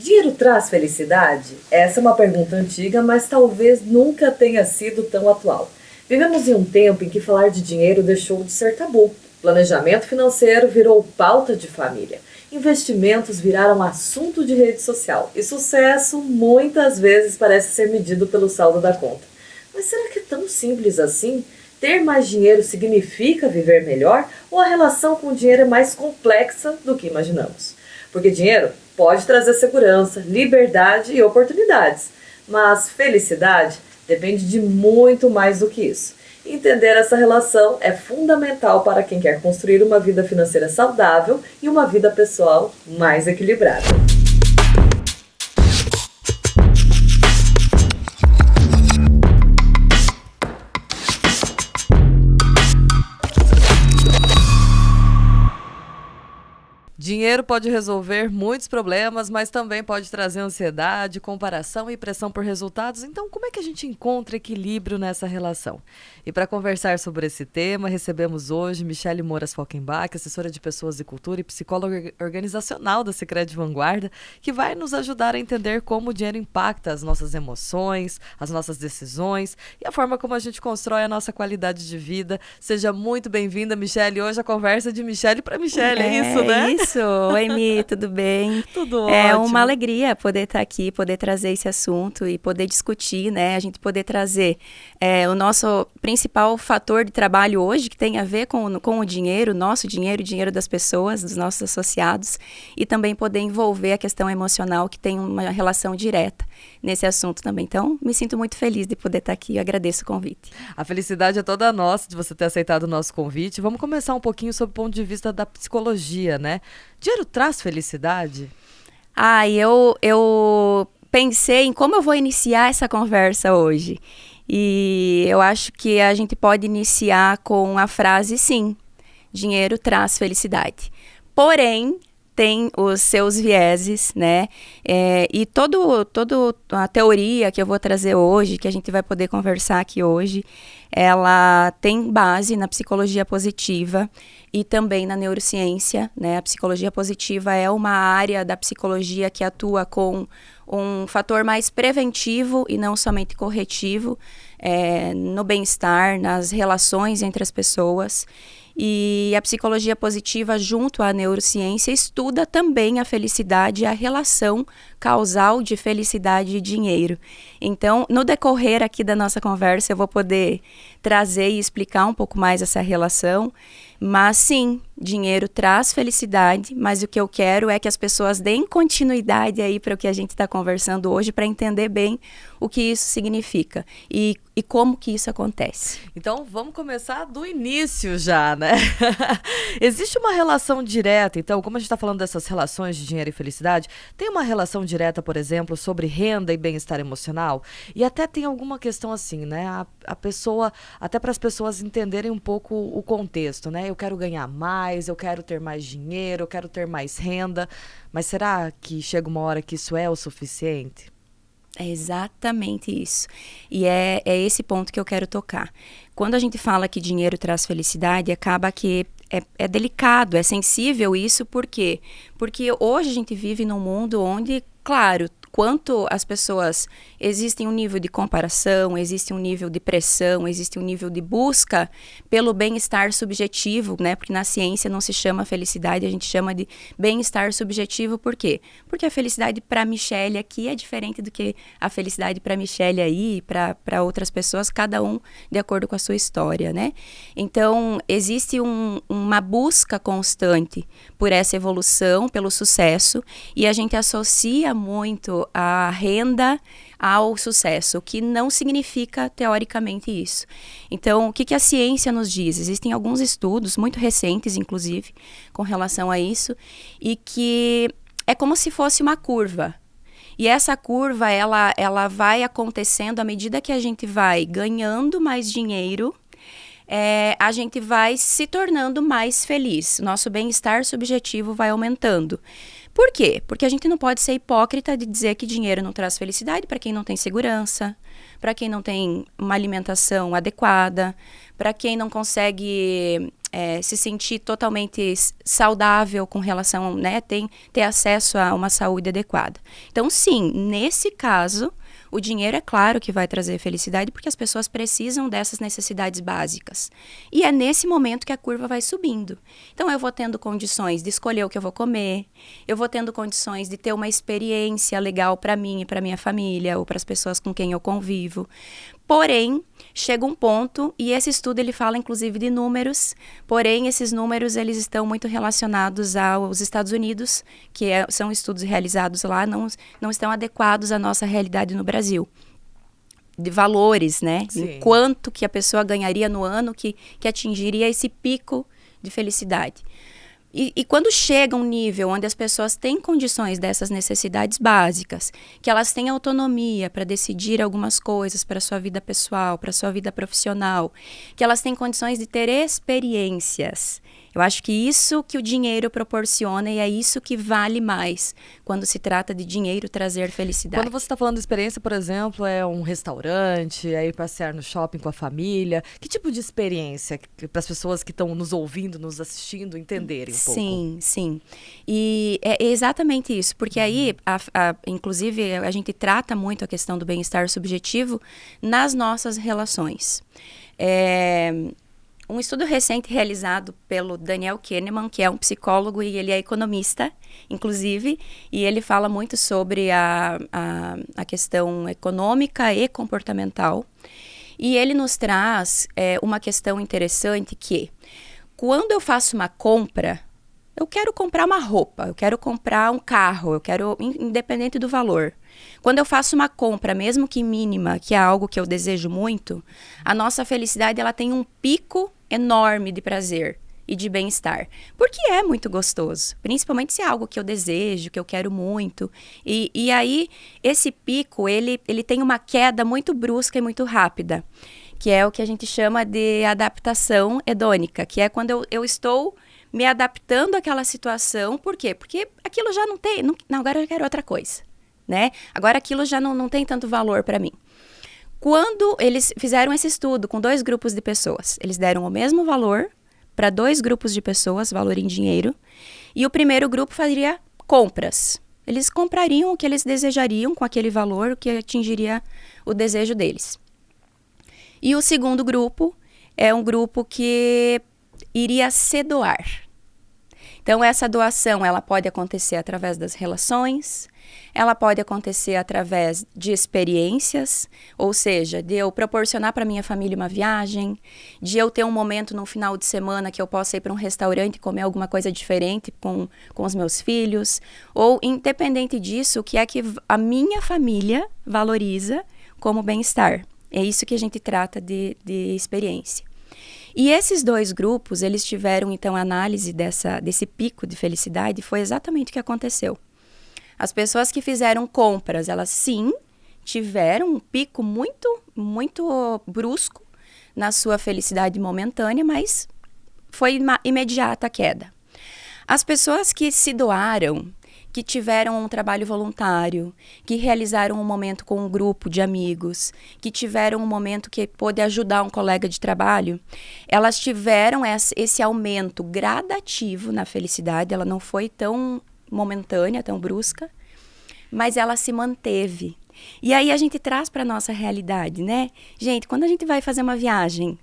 Dinheiro traz felicidade? Essa é uma pergunta antiga, mas talvez nunca tenha sido tão atual. Vivemos em um tempo em que falar de dinheiro deixou de ser tabu. Planejamento financeiro virou pauta de família. Investimentos viraram assunto de rede social. E sucesso muitas vezes parece ser medido pelo saldo da conta. Mas será que é tão simples assim? Ter mais dinheiro significa viver melhor? Ou a relação com o dinheiro é mais complexa do que imaginamos? Porque dinheiro pode trazer segurança, liberdade e oportunidades. Mas felicidade depende de muito mais do que isso. Entender essa relação é fundamental para quem quer construir uma vida financeira saudável e uma vida pessoal mais equilibrada. Dinheiro pode resolver muitos problemas, mas também pode trazer ansiedade, comparação e pressão por resultados. Então, como é que a gente encontra equilíbrio nessa relação? E para conversar sobre esse tema, recebemos hoje Michele Moras Falkenbach, assessora de Pessoas e Cultura e psicóloga organizacional da Sicredi Vanguarda, que vai nos ajudar a entender como o dinheiro impacta as nossas emoções, as nossas decisões e a forma como a gente constrói a nossa qualidade de vida. Seja muito bem-vinda, Michele. Hoje a conversa é de Michele para Michele, é isso, né? Isso. Oi, Mi, tudo bem? Tudo É ótimo. uma alegria poder estar aqui, poder trazer esse assunto e poder discutir, né? A gente poder trazer o nosso principal fator de trabalho hoje, que tem a ver com o dinheiro, nosso dinheiro, o dinheiro das pessoas, dos nossos associados, e também poder envolver a questão emocional, que tem uma relação direta nesse assunto também. Então, me sinto muito feliz de poder estar aqui e agradeço o convite. A felicidade é toda nossa de você ter aceitado o nosso convite. Vamos começar um pouquinho sobre o ponto de vista da psicologia, né? Dinheiro traz felicidade? Eu pensei em como eu vou iniciar essa conversa hoje. E eu acho que a gente pode iniciar com a frase, sim, dinheiro traz felicidade. Porém, tem os seus vieses, né? E toda a teoria que eu vou trazer hoje, que a gente vai poder conversar aqui hoje, ela tem base na psicologia positiva e também na neurociência, né? A psicologia positiva é uma área da psicologia que atua com um fator mais preventivo e não somente corretivo, no bem-estar, nas relações entre as pessoas. E a psicologia positiva, junto à neurociência, estuda também a felicidade e a relação causal de felicidade e dinheiro. Então, no decorrer aqui da nossa conversa, eu vou poder trazer e explicar um pouco mais essa relação. Mas sim, dinheiro traz felicidade, mas o que eu quero é que as pessoas deem continuidade aí para o que a gente está conversando hoje, para entender bem o que isso significa e como que isso acontece. Então, vamos começar do início já, né? Existe uma relação direta, então, como a gente está falando dessas relações de dinheiro e felicidade, tem uma relação direta, por exemplo, sobre renda e bem-estar emocional? E até tem alguma questão assim, né? A pessoa, até para as pessoas entenderem um pouco o contexto, né? Eu quero ganhar mais, eu quero ter mais dinheiro, eu quero ter mais renda, mas será que chega uma hora que isso é o suficiente? É exatamente isso. E é esse ponto que eu quero tocar. Quando a gente fala que dinheiro traz felicidade, acaba que é delicado, é sensível isso, por quê? Porque hoje a gente vive num mundo onde, claro, quanto as pessoas, existe um nível de comparação, existe um nível de pressão, existe um nível de busca pelo bem-estar subjetivo, né? Porque na ciência não se chama felicidade, a gente chama de bem-estar subjetivo. Por quê? Porque a felicidade para Michele aqui é diferente do que a felicidade para Michele aí e para outras pessoas, cada um de acordo com a sua história, né? Então, existe uma busca constante por essa evolução, pelo sucesso, e a gente associa muito a renda ao sucesso, o que não significa teoricamente isso. Então, o que a ciência nos diz? Existem alguns estudos, muito recentes inclusive, com relação a isso, e que é como se fosse uma curva. E essa curva, ela vai acontecendo à medida que a gente vai ganhando mais dinheiro, a gente vai se tornando mais feliz. Nosso bem-estar subjetivo vai aumentando. Por quê? Porque a gente não pode ser hipócrita de dizer que dinheiro não traz felicidade para quem não tem segurança, para quem não tem uma alimentação adequada, para quem não consegue se sentir totalmente saudável com relação, né, ter acesso a uma saúde adequada. Então, sim, nesse caso, o dinheiro é claro que vai trazer felicidade, porque as pessoas precisam dessas necessidades básicas. E é nesse momento que a curva vai subindo. Então, eu vou tendo condições de escolher o que eu vou comer, eu vou tendo condições de ter uma experiência legal para mim e para minha família, ou para as pessoas com quem eu convivo. Porém, chega um ponto, e esse estudo ele fala inclusive de números, porém esses números eles estão muito relacionados aos Estados Unidos, que são estudos realizados lá, não estão adequados à nossa realidade no Brasil. De valores, né? Em quanto que a pessoa ganharia no ano que atingiria esse pico de felicidade. E quando chega um nível onde as pessoas têm condições dessas necessidades básicas, que elas têm autonomia para decidir algumas coisas para a sua vida pessoal, para a sua vida profissional, que elas têm condições de ter experiências. Eu acho que isso que o dinheiro proporciona e é isso que vale mais quando se trata de dinheiro trazer felicidade. Quando você está falando de experiência, por exemplo, é um restaurante, é ir passear no shopping com a família. Que tipo de experiência para as pessoas que estão nos ouvindo, nos assistindo, entenderem um pouco? Sim. E é exatamente isso, porque aí, inclusive, a gente trata muito a questão do bem-estar subjetivo nas nossas relações. Um estudo recente realizado pelo Daniel Kahneman, que é um psicólogo e ele é economista, inclusive, e ele fala muito sobre a questão econômica e comportamental. E ele nos traz uma questão interessante que, quando eu faço uma compra, eu quero comprar uma roupa, eu quero comprar um carro, independente do valor. Quando eu faço uma compra, mesmo que mínima, que é algo que eu desejo muito, a nossa felicidade ela tem um pico enorme de prazer e de bem-estar. Porque é muito gostoso, principalmente se é algo que eu desejo, que eu quero muito. E aí, esse pico, ele tem uma queda muito brusca e muito rápida, que é o que a gente chama de adaptação hedônica, que é quando eu estou me adaptando àquela situação. Por quê? Porque aquilo já não tem... Não, agora eu quero outra coisa, né? Agora aquilo já não tem tanto valor para mim. Quando eles fizeram esse estudo com 2 grupos de pessoas, eles deram o mesmo valor para 2 grupos de pessoas, valor em dinheiro, e o primeiro grupo faria compras. Eles comprariam o que eles desejariam com aquele valor, o que atingiria o desejo deles. E o segundo grupo é um grupo que iria se doar. Então, essa doação, ela pode acontecer através das relações, ela pode acontecer através de experiências, ou seja, de eu proporcionar para minha família uma viagem, de eu ter um momento no final de semana que eu possa ir para um restaurante e comer alguma coisa diferente com os meus filhos, ou independente disso, o que é que a minha família valoriza como bem-estar. É isso que a gente trata de experiência. E esses 2 grupos, eles tiveram, então, análise desse pico de felicidade, foi exatamente o que aconteceu. As pessoas que fizeram compras, elas sim tiveram um pico muito, muito brusco na sua felicidade momentânea, mas foi imediata a queda. As pessoas que se doaram, que tiveram um trabalho voluntário, que realizaram um momento com um grupo de amigos, que tiveram um momento que pôde ajudar um colega de trabalho, elas tiveram esse aumento gradativo na felicidade, ela não foi tão momentânea, tão brusca, mas ela se manteve. E aí a gente traz para a nossa realidade, né? Gente, quando a gente vai fazer uma viagem,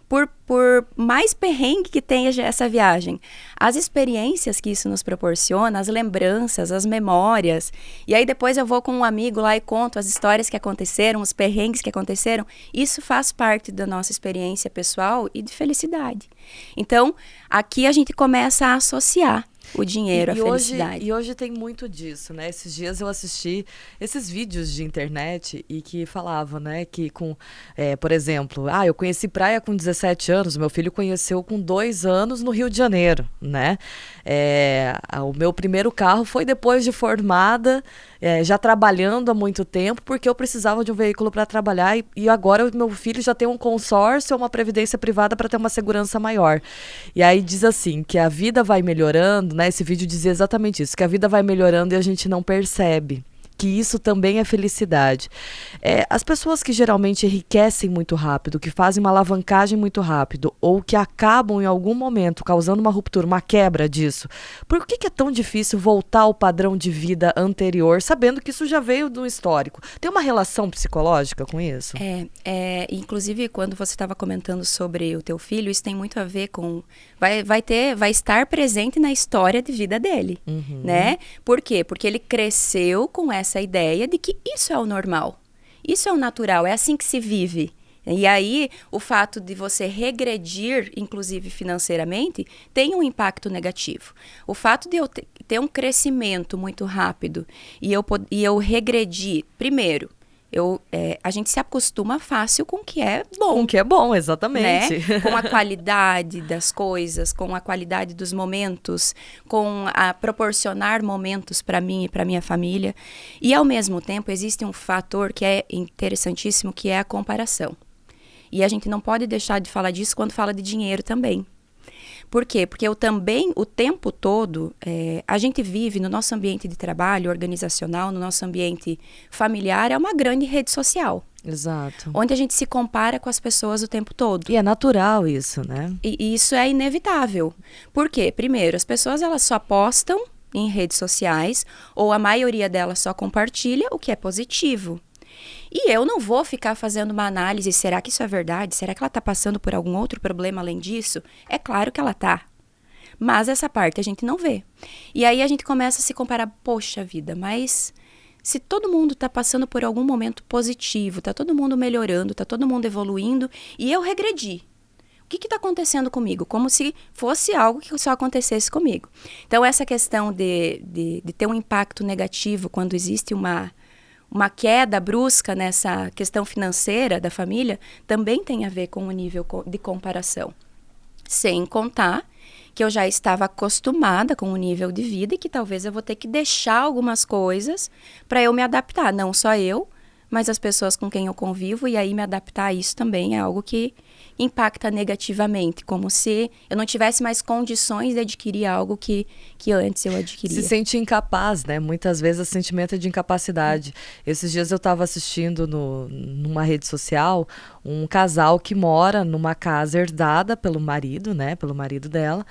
por mais perrengue que tenha essa viagem, as experiências que isso nos proporciona, as lembranças, as memórias, e aí depois eu vou com um amigo lá e conto as histórias que aconteceram, os perrengues que aconteceram, isso faz parte da nossa experiência pessoal e de felicidade. Então, aqui a gente começa a associar o dinheiro, a felicidade. E hoje tem muito disso, né? Esses dias eu assisti esses vídeos de internet e que falavam, né? Que por exemplo, eu conheci praia com 17 anos, meu filho conheceu com 2 anos no Rio de Janeiro, né? O meu primeiro carro foi depois de formada, já trabalhando há muito tempo, porque eu precisava de um veículo para trabalhar e agora o meu filho já tem um consórcio, uma previdência privada para ter uma segurança maior. E aí diz assim, que a vida vai melhorando, né? Esse vídeo dizia exatamente isso, que a vida vai melhorando e a gente não percebe que isso também é felicidade. As pessoas que geralmente enriquecem muito rápido, que fazem uma alavancagem muito rápido, ou que acabam em algum momento causando uma ruptura, uma quebra disso, por que é tão difícil voltar ao padrão de vida anterior, sabendo que isso já veio do histórico? Tem uma relação psicológica com isso? Inclusive, quando você estava comentando sobre o teu filho, isso tem muito a ver com... Vai estar presente na história de vida dele, né? Por quê? Porque ele cresceu com essa ideia de que isso é o normal, isso é o natural, é assim que se vive. E aí, o fato de você regredir, inclusive financeiramente, tem um impacto negativo. O fato de eu ter um crescimento muito rápido e eu regredir, primeiro, a gente se acostuma fácil com o que é bom. Com o que é bom, exatamente. Né? Com a qualidade das coisas, com a qualidade dos momentos, com a proporcionar momentos para mim e para minha família. E, ao mesmo tempo, existe um fator que é interessantíssimo, que é a comparação. E a gente não pode deixar de falar disso quando fala de dinheiro também. Por quê? Porque eu também, o tempo todo, a gente vive no nosso ambiente de trabalho organizacional, no nosso ambiente familiar, é uma grande rede social. Exato. Onde a gente se compara com as pessoas o tempo todo. E é natural isso, né? E isso é inevitável. Por quê? Primeiro, as pessoas elas só postam em redes sociais, ou a maioria delas só compartilha o que é positivo. E eu não vou ficar fazendo uma análise, será que isso é verdade? Será que ela está passando por algum outro problema além disso? É claro que ela está. Mas essa parte a gente não vê. E aí a gente começa a se comparar, poxa vida, mas se todo mundo está passando por algum momento positivo, está todo mundo melhorando, está todo mundo evoluindo, e eu regredi. O que está acontecendo comigo? Como se fosse algo que só acontecesse comigo. Então, essa questão de ter um impacto negativo quando existe uma queda brusca nessa questão financeira da família, também tem a ver com o nível de comparação. Sem contar que eu já estava acostumada com o nível de vida e que talvez eu vou ter que deixar algumas coisas para eu me adaptar. Não só eu, mas as pessoas com quem eu convivo, e aí me adaptar a isso também é algo que impacta negativamente, como se eu não tivesse mais condições de adquirir algo que antes eu adquiria. Se sente incapaz, né? Muitas vezes o sentimento é de incapacidade. Esses dias eu estava assistindo numa rede social um casal que mora numa casa herdada pelo marido, né? Pelo marido dela,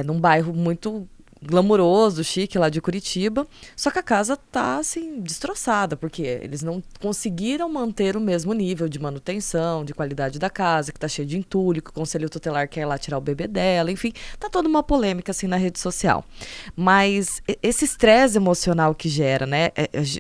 num bairro muito glamouroso, chique, lá de Curitiba, só que a casa tá, assim, destroçada, porque eles não conseguiram manter o mesmo nível de manutenção, de qualidade da casa, que tá cheio de entulho, que o conselho tutelar quer ir lá tirar o bebê dela, enfim, tá toda uma polêmica, assim, na rede social. Mas esse estresse emocional que gera, né,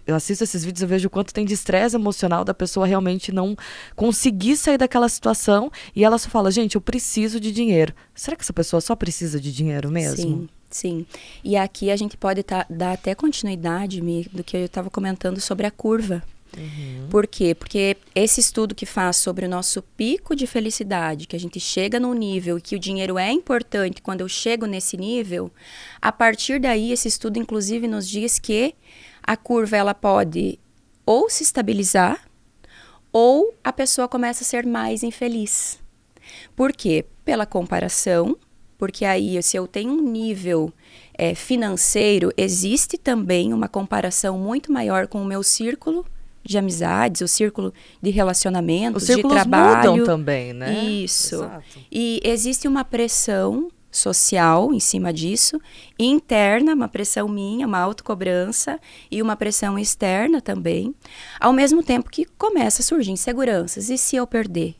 eu assisto esses vídeos, eu vejo o quanto tem de estresse emocional da pessoa realmente não conseguir sair daquela situação, e ela só fala, gente, eu preciso de dinheiro. Será que essa pessoa só precisa de dinheiro mesmo? Sim. E aqui a gente pode dar até continuidade do que eu estava comentando sobre a curva. Por quê? Porque esse estudo que faz sobre o nosso pico de felicidade, que a gente chega num nível e que o dinheiro é importante quando eu chego nesse nível, a partir daí esse estudo inclusive nos diz que a curva ela pode ou se estabilizar ou a pessoa começa a ser mais infeliz. Por quê? Pela comparação. Porque aí, se eu tenho um nível financeiro, existe também uma comparação muito maior com o meu círculo de amizades, o círculo de relacionamentos, de trabalho. Os círculos mudam também, né? Isso. Exato. E existe uma pressão social em cima disso, interna, uma pressão minha, uma autocobrança e uma pressão externa também, ao mesmo tempo que começa a surgir inseguranças. E se eu perder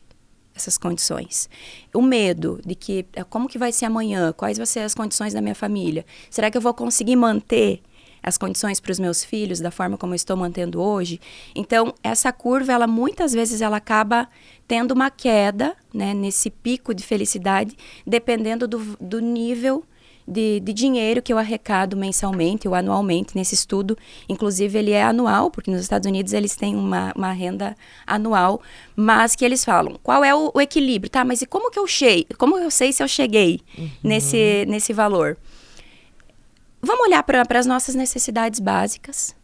essas condições? O medo de que, como que vai ser amanhã? Quais vão ser as condições da minha família? Será que eu vou conseguir manter as condições para os meus filhos da forma como eu estou mantendo hoje? Então, essa curva, ela muitas vezes ela acaba tendo uma queda, né, nesse pico de felicidade, dependendo do nível de dinheiro que eu arrecado mensalmente ou anualmente nesse estudo. Inclusive, ele é anual, porque nos Estados Unidos eles têm uma renda anual, mas que eles falam, qual é o equilíbrio? Tá, mas e como que eu sei se eu cheguei nesse valor? Vamos olhar para as nossas necessidades básicas.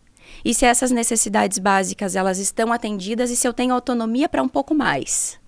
E se essas necessidades básicas elas estão atendidas e se eu tenho autonomia para um pouco mais.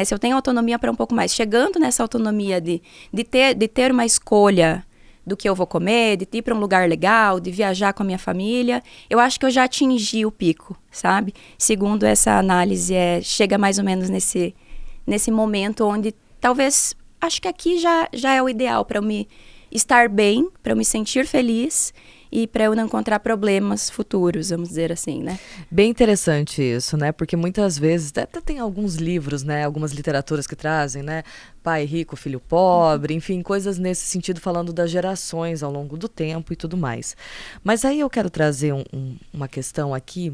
Se eu tenho autonomia para um pouco mais, chegando nessa autonomia de ter uma escolha do que eu vou comer, de ir para um lugar legal, de viajar com a minha família, eu acho que eu já atingi o pico, sabe? Segundo essa análise, chega mais ou menos nesse momento onde talvez, acho que aqui já é o ideal para eu me estar bem, para eu me sentir feliz e para eu não encontrar problemas futuros, vamos dizer assim, né? Bem interessante isso, né? Porque muitas vezes, até tem alguns livros, né? Algumas literaturas que trazem, né? Pai rico, filho pobre, enfim, coisas nesse sentido falando das gerações ao longo do tempo e tudo mais. Mas aí eu quero trazer uma questão aqui,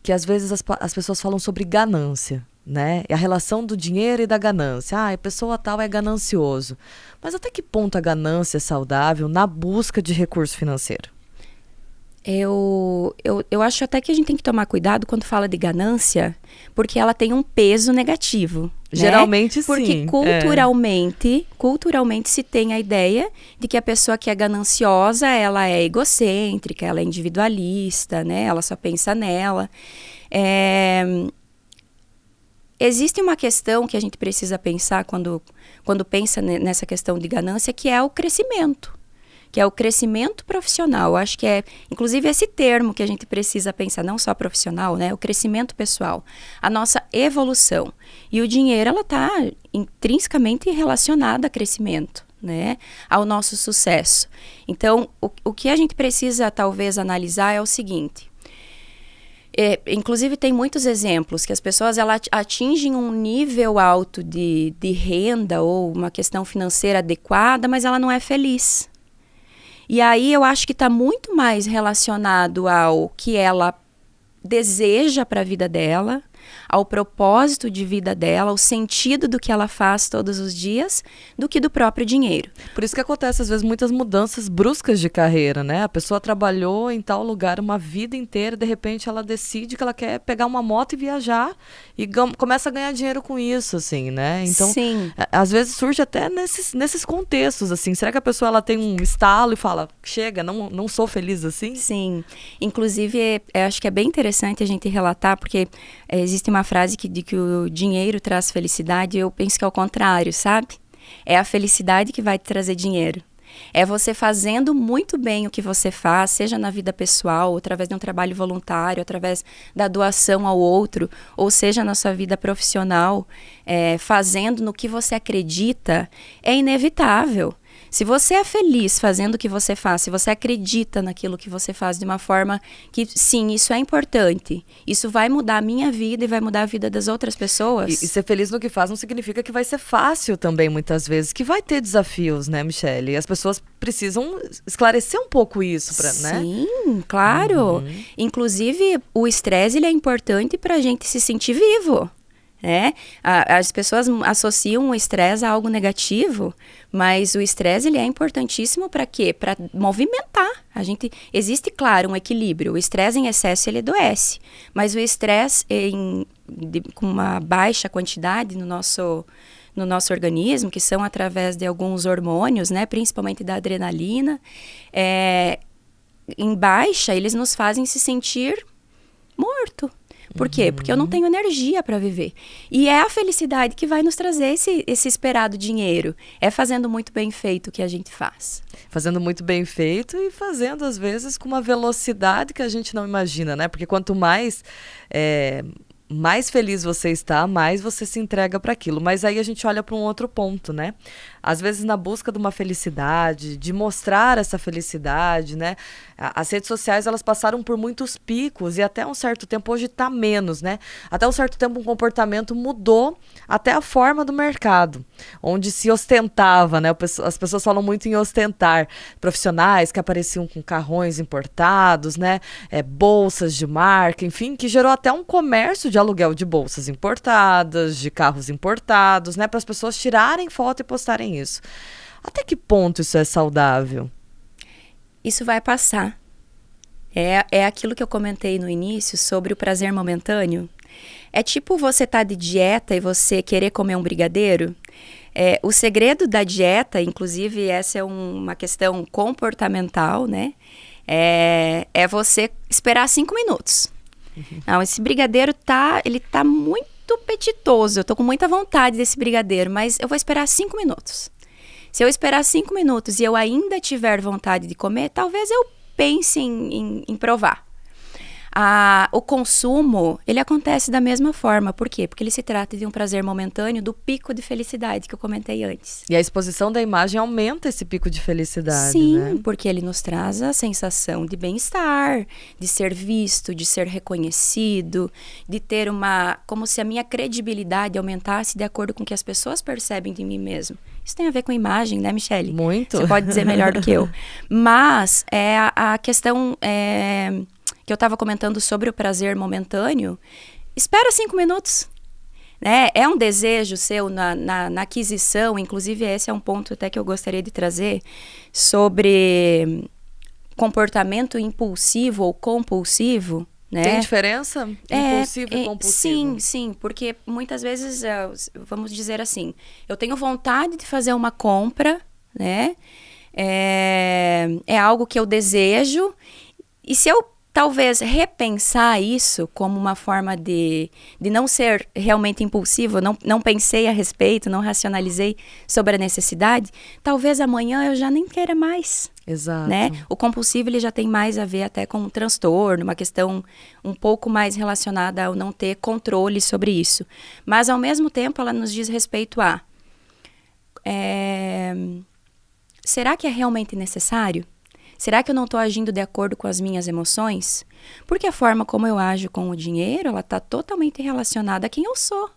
que às vezes as pessoas falam sobre ganância, né? E a relação do dinheiro e da ganância. A pessoa tal é ganancioso. Mas até que ponto a ganância é saudável na busca de recurso financeiro? Eu acho até que a gente tem que tomar cuidado quando fala de ganância, porque ela tem um peso negativo. Geralmente né? Porque sim. culturalmente se tem a ideia de que a pessoa que é gananciosa, ela é egocêntrica, ela é individualista, né? Ela só pensa nela. Existe uma questão que a gente precisa pensar quando pensa nessa questão de ganância, que é o crescimento. Que é o crescimento profissional. Eu acho que é, inclusive, esse termo que a gente precisa pensar, não só profissional, né? O crescimento pessoal, a nossa evolução. E o dinheiro, ela está intrinsecamente relacionada a crescimento, né? Ao nosso sucesso. Então, o que a gente precisa, talvez, analisar é o seguinte. Inclusive, tem muitos exemplos que as pessoas atingem um nível alto de renda ou uma questão financeira adequada, mas ela não é feliz. E aí eu acho que está muito mais relacionado ao que ela deseja para a vida dela, ao propósito de vida dela, ao sentido do que ela faz todos os dias, do que do próprio dinheiro. Por isso que acontece, às vezes, muitas mudanças bruscas de carreira, né? A pessoa trabalhou em tal lugar uma vida inteira, de repente ela decide que ela quer pegar uma moto e viajar e começa a ganhar dinheiro com isso, assim, né? Então, sim. Às vezes surge até nesses contextos, assim. Será que a pessoa ela tem um estalo e fala, chega, não sou feliz assim? Sim. Inclusive, acho que é bem interessante a gente relatar, porque existe uma frase de que o dinheiro traz felicidade, eu penso que é o contrário, sabe? É a felicidade que vai te trazer dinheiro. É você fazendo muito bem o que você faz, seja na vida pessoal, ou através de um trabalho voluntário, através da doação ao outro, ou seja na sua vida profissional, fazendo no que você acredita, é inevitável. Se você é feliz fazendo o que você faz, se você acredita naquilo que você faz de uma forma que, sim, isso é importante, isso vai mudar a minha vida e vai mudar a vida das outras pessoas. E ser feliz no que faz não significa que vai ser fácil também, muitas vezes, que vai ter desafios, né, Michele? E as pessoas precisam esclarecer um pouco isso, né? Sim, claro. Uhum. Inclusive, o estresse ele é importante para a gente se sentir vivo. Né? As pessoas associam o estresse a algo negativo, mas o estresse ele é importantíssimo para quê? Para movimentar. Existe, claro, um equilíbrio. O estresse em excesso ele adoece, mas o estresse com uma baixa quantidade no nosso organismo, que são através de alguns hormônios, né? Principalmente da adrenalina, em baixa eles nos fazem se sentir morto. Por quê? Porque eu não tenho energia para viver. E é a felicidade que vai nos trazer esse esperado dinheiro. É fazendo muito bem feito o que a gente faz. Fazendo muito bem feito e fazendo, às vezes, com uma velocidade que a gente não imagina, né? Porque quanto mais feliz você está, mais você se entrega para aquilo. Mas aí a gente olha para um outro ponto, né? Às vezes na busca de uma felicidade, de mostrar essa felicidade, né? As redes sociais, elas passaram por muitos picos e até um certo tempo, hoje está menos, né? Até um certo tempo o comportamento mudou até a forma do mercado, onde se ostentava, né? As pessoas falam muito em ostentar. Profissionais que apareciam com carrões importados, né? Bolsas de marca, enfim, que gerou até um comércio de aluguel de bolsas importadas, de carros importados, né? Para as pessoas tirarem foto e postarem isso. Até que ponto isso é saudável? Isso vai passar. É aquilo que eu comentei no início sobre o prazer momentâneo. É tipo você tá de dieta e você querer comer um brigadeiro. O segredo da dieta, inclusive essa é uma questão comportamental, né? É você esperar 5 minutos. Não, esse brigadeiro ele tá muito apetitoso. Eu tô com muita vontade desse brigadeiro, mas eu vou esperar 5 minutos. Se eu esperar 5 minutos e eu ainda tiver vontade de comer, talvez eu pense em provar. O consumo, ele acontece da mesma forma. Por quê? Porque ele se trata de um prazer momentâneo do pico de felicidade que eu comentei antes. E a exposição da imagem aumenta esse pico de felicidade, Sim, né? porque ele nos traz a sensação de bem-estar, de ser visto, de ser reconhecido, de ter como se a minha credibilidade aumentasse de acordo com o que as pessoas percebem de mim mesmo. Isso tem a ver com imagem, né, Michele? Muito. Você pode dizer melhor do que eu. Mas a questão que eu estava comentando sobre o prazer momentâneo, espera 5 minutos. Né? É um desejo seu na aquisição, inclusive esse é um ponto até que eu gostaria de trazer, sobre comportamento impulsivo ou compulsivo. Né? Tem diferença? Impulsivo e compulsivo? Sim, porque muitas vezes, vamos dizer assim, eu tenho vontade de fazer uma compra, né? É algo que eu desejo, e se eu talvez repensar isso como uma forma de não ser realmente impulsivo, não pensei a respeito, não racionalizei sobre a necessidade, talvez amanhã eu já nem queira mais. Exato. Né? O compulsivo ele já tem mais a ver até com um transtorno, uma questão um pouco mais relacionada ao não ter controle sobre isso. Mas, ao mesmo tempo, ela nos diz respeito a... será que é realmente necessário? Será que eu não estou agindo de acordo com as minhas emoções? Porque a forma como eu ajo com o dinheiro, ela está totalmente relacionada a quem eu sou.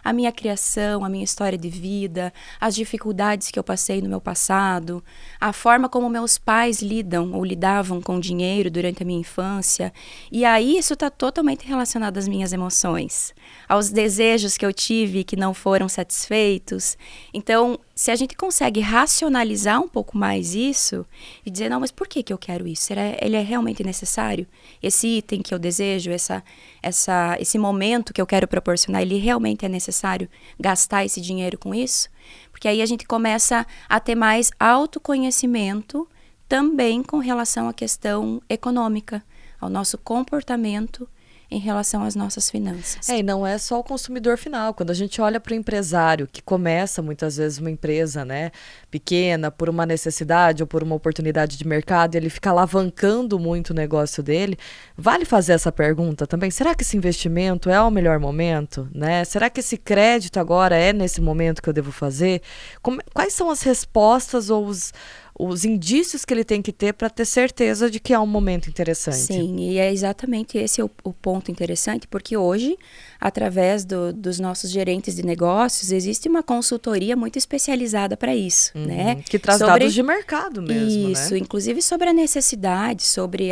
A minha criação, a minha história de vida, as dificuldades que eu passei no meu passado, a forma como meus pais lidam ou lidavam com dinheiro durante a minha infância. E aí isso está totalmente relacionado às minhas emoções, aos desejos que eu tive que não foram satisfeitos. Então, se a gente consegue racionalizar um pouco mais isso e dizer, não, mas por que eu quero isso? Ele é realmente necessário? Esse item que eu desejo, esse momento que eu quero proporcionar, ele realmente é necessário gastar esse dinheiro com isso? Porque aí a gente começa a ter mais autoconhecimento também com relação à questão econômica, ao nosso comportamento em relação às nossas finanças. E não é só o consumidor final. Quando a gente olha para o empresário, que começa muitas vezes uma empresa, né, pequena, por uma necessidade ou por uma oportunidade de mercado, e ele fica alavancando muito o negócio dele, vale fazer essa pergunta também. Será que esse investimento é o melhor momento? Né? Será que esse crédito agora é nesse momento que eu devo fazer? Quais são as respostas ou os indícios que ele tem que ter para ter certeza de que é um momento interessante? Sim, e é exatamente esse o ponto interessante, porque hoje, através dos nossos gerentes de negócios, existe uma consultoria muito especializada para isso, né? Que traz dados de mercado mesmo, isso, né? Inclusive sobre a necessidade, sobre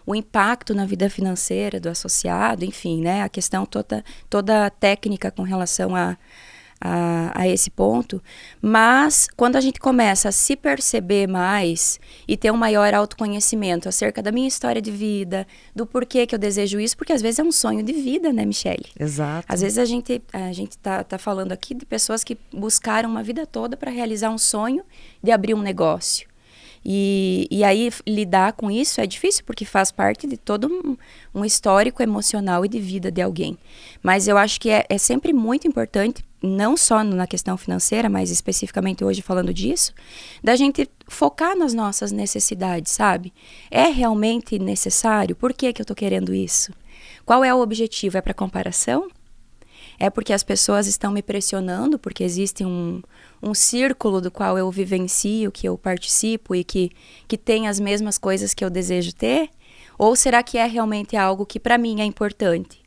o impacto na vida financeira do associado, enfim, né? A questão toda técnica com relação a esse ponto, mas quando a gente começa a se perceber mais e ter um maior autoconhecimento acerca da minha história de vida, do porquê que eu desejo isso, porque às vezes é um sonho de vida, né, Michele? Exato. Às vezes a gente tá falando aqui de pessoas que buscaram uma vida toda para realizar um sonho de abrir um negócio. E aí lidar com isso é difícil porque faz parte de todo um histórico emocional e de vida de alguém. Mas eu acho que é sempre muito importante, não só na questão financeira, mas especificamente hoje falando disso, da gente focar nas nossas necessidades, sabe? É realmente necessário? Por que eu estou querendo isso? Qual é o objetivo? É para comparação? É porque as pessoas estão me pressionando, porque existe um círculo do qual eu vivencio, que eu participo e que tem as mesmas coisas que eu desejo ter? Ou será que é realmente algo que para mim é importante?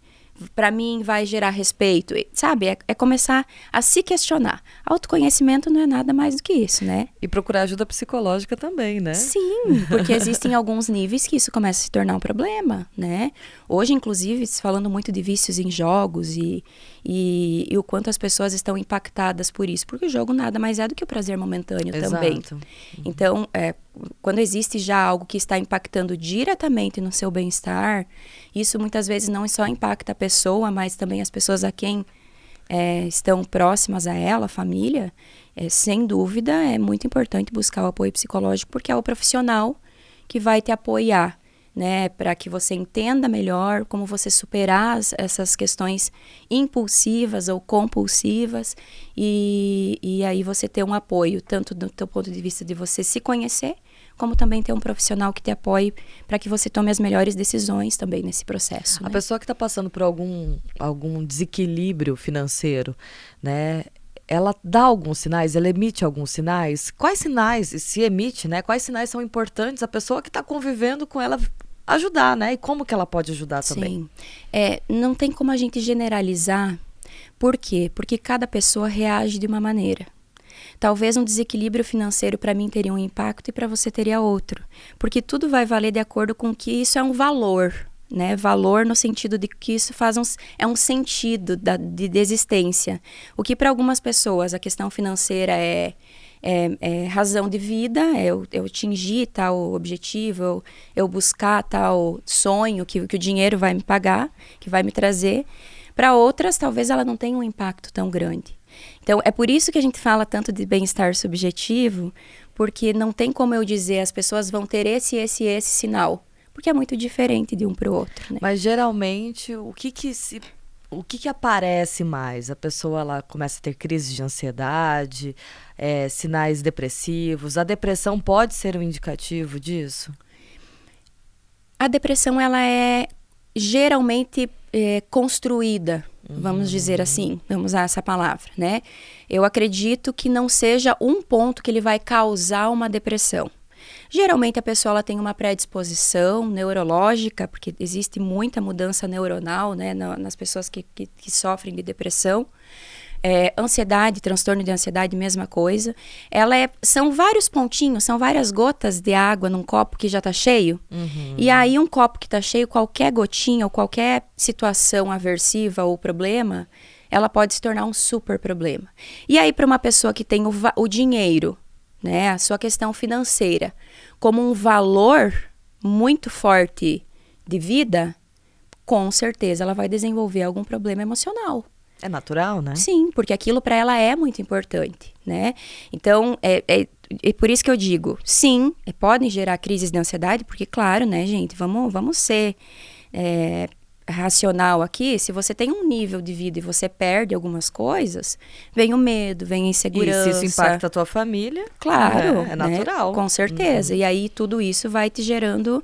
Para mim vai gerar respeito, sabe? É começar a se questionar. Autoconhecimento não é nada mais do que isso, né? E procurar ajuda psicológica também, né? Sim, porque existem alguns níveis que isso começa a se tornar um problema, né? Hoje, inclusive, falando muito de vícios em jogos e o quanto as pessoas estão impactadas por isso, porque o jogo nada mais é do que o prazer momentâneo. Exato. Também. Então, quando existe já algo que está impactando diretamente no seu bem-estar, isso muitas vezes não só impacta a pessoa, mas também as pessoas a quem estão próximas a ela, a família. Sem dúvida, é muito importante buscar o apoio psicológico, porque é o profissional que vai te apoiar né, para que você entenda melhor como você superar essas questões impulsivas ou compulsivas e aí você ter um apoio, tanto do teu ponto de vista de você se conhecer, como também ter um profissional que te apoie para que você tome as melhores decisões também nesse processo. A né? pessoa que está passando por algum desequilíbrio financeiro, né? Ela dá alguns sinais, ela emite alguns sinais. Quais sinais, se emite, né? Quais sinais são importantes a pessoa que está convivendo com ela ajudar, né? E como que ela pode ajudar também? Sim. Não tem como a gente generalizar. Por quê? Porque cada pessoa reage de uma maneira. Talvez um desequilíbrio financeiro para mim teria um impacto e para você teria outro. Porque tudo vai valer de acordo com que isso é um valor, né? Valor no sentido de que isso é um sentido de existência. O que para algumas pessoas a questão financeira é razão de vida, eu atingir tal objetivo, eu buscar tal sonho que o dinheiro vai me pagar, que vai me trazer. Para outras, talvez ela não tenha um impacto tão grande. Então, é por isso que a gente fala tanto de bem-estar subjetivo, porque não tem como eu dizer as pessoas vão ter esse sinal, porque é muito diferente de um para o outro. Né? Mas geralmente, o que aparece mais? A pessoa ela começa a ter crises de ansiedade, sinais depressivos. A depressão pode ser um indicativo disso? A depressão, ela é geralmente construída, vamos dizer assim, vamos usar essa palavra, né? Eu acredito que não seja um ponto que ele vai causar uma depressão. Geralmente a pessoa ela tem uma predisposição neurológica, porque existe muita mudança neuronal, né, nas pessoas que sofrem de depressão. Ansiedade, transtorno de ansiedade, mesma coisa. São vários pontinhos, são várias gotas de água num copo que já está cheio. E aí um copo que está cheio, qualquer gotinha ou qualquer situação aversiva ou problema, ela pode se tornar um super problema. E aí para uma pessoa que tem o dinheiro, né, a sua questão financeira, como um valor muito forte de vida, com certeza ela vai desenvolver algum problema emocional. É natural, né? Sim, porque aquilo para ela é muito importante, né? Então, é por isso que eu digo, sim, podem gerar crises de ansiedade, porque claro, né, gente, vamos ser racional aqui. Se você tem um nível de vida e você perde algumas coisas, vem o medo, vem a insegurança. E se isso impacta a tua família, claro, é natural. Né? Com certeza. E aí tudo isso vai te gerando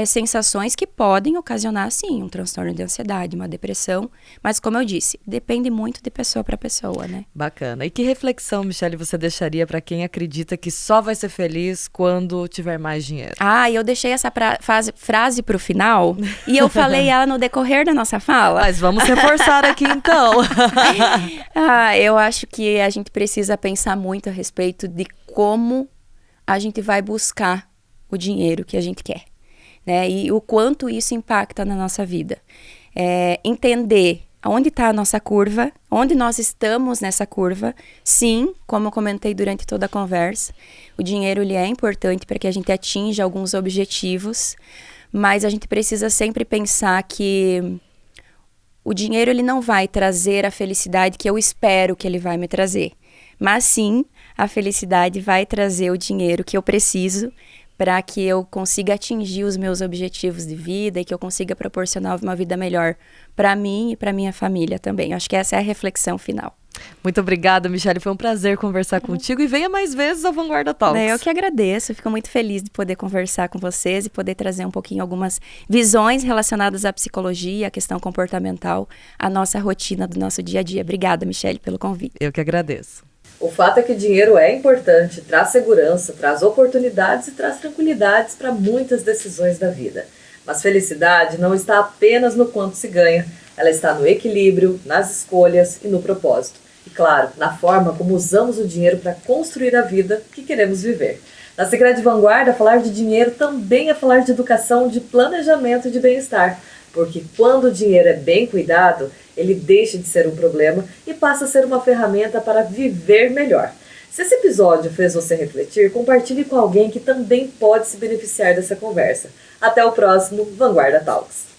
sensações que podem ocasionar, sim, um transtorno de ansiedade, uma depressão. Mas como eu disse, depende muito de pessoa para pessoa, né? Bacana. E que reflexão, Michele, você deixaria para quem acredita que só vai ser feliz quando tiver mais dinheiro? Eu deixei essa frase para o final e eu falei ela no decorrer da nossa fala. Mas vamos reforçar aqui então. Eu acho que a gente precisa pensar muito a respeito de como a gente vai buscar o dinheiro que a gente quer, né? E o quanto isso impacta na nossa vida. Entender onde está a nossa curva, onde nós estamos nessa curva. Sim, como eu comentei durante toda a conversa, o dinheiro ele é importante para que a gente atinja alguns objetivos, mas a gente precisa sempre pensar que o dinheiro ele não vai trazer a felicidade que eu espero que ele vai me trazer. Mas sim, a felicidade vai trazer o dinheiro que eu preciso para que eu consiga atingir os meus objetivos de vida e que eu consiga proporcionar uma vida melhor para mim e para minha família também. Eu acho que essa é a reflexão final. Muito obrigada, Michele. Foi um prazer conversar contigo e venha mais vezes ao Vanguarda Talks. Eu que agradeço. Fico muito feliz de poder conversar com vocês e poder trazer um pouquinho algumas visões relacionadas à psicologia, à questão comportamental, à nossa rotina do nosso dia a dia. Obrigada, Michele, pelo convite. Eu que agradeço. O fato é que o dinheiro é importante, traz segurança, traz oportunidades e traz tranquilidades para muitas decisões da vida. Mas felicidade não está apenas no quanto se ganha, ela está no equilíbrio, nas escolhas e no propósito. E claro, na forma como usamos o dinheiro para construir a vida que queremos viver. Na Sicredi Vanguarda, falar de dinheiro também é falar de educação, de planejamento e de bem-estar. Porque quando o dinheiro é bem cuidado, ele deixa de ser um problema e passa a ser uma ferramenta para viver melhor. Se esse episódio fez você refletir, compartilhe com alguém que também pode se beneficiar dessa conversa. Até o próximo Vanguarda Talks.